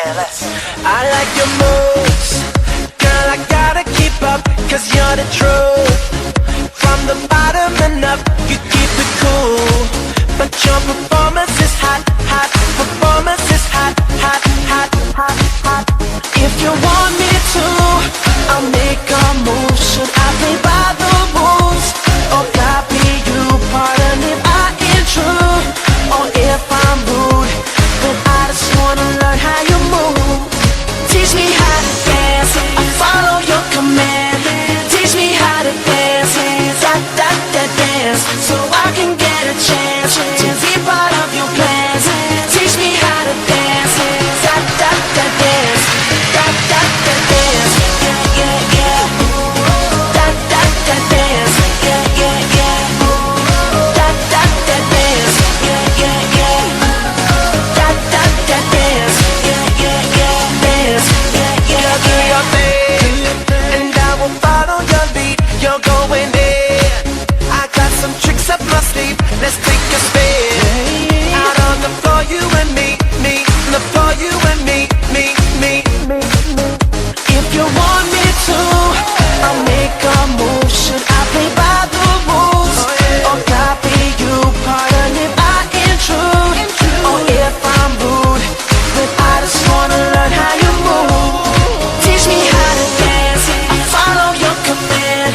I like your moves, girl, I gotta keep up, cause you're the truth. From the bottom and up, you keep it cool. But your performance is hot, hot. Performance is hot, hot, hot, hot, hot. If you want me to, I'll make a move. Should I play by the rules, or copy you? Pardon if I intrude, or if I'm rude, but I just wanna learn how you move. Teach me how to dance, I follow your command. Teach me how to dance, da da da dance, so I can get a chance to be part of your plans. Teach me how to dance, da da da dance, da da da dance, yeah yeah yeah, da da da dance, yeah yeah yeah, da da da dance, yeah yeah yeah, da da da dance, yeah yeah yeah, dance, yeah yeah. Do your thing, and I will follow your lead. You're going in. I got some tricks up my sleeve. Let's take a spin. Out on the floor, you and me, on the floor, you and me, me. If you want me to, I'll make a move. Should I play by the rules, or copy you? Pardon if I intrude, or if I'm rude, but I just wanna learn how you move. Teach me how to dance, I follow your command.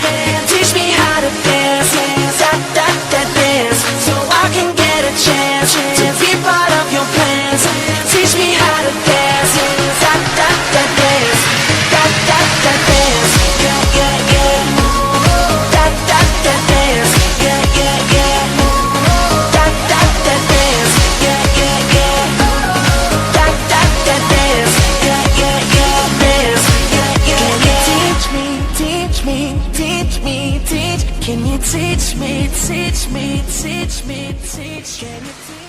Teach me how to dance, da da da dance, so I can get a chance to be part of your plans. Teach me how to dance, da da da dance, da da da dance, yeah yeah yeah, da da da dance, yeah yeah yeah, da da da dance, yeah yeah yeah, da da da dance, yeah yeah yeah, dance, yeah yeah yeah. Teach me, teach me, teach me, teach. Can you teach me, teach me, teach me, teach? Can you teach?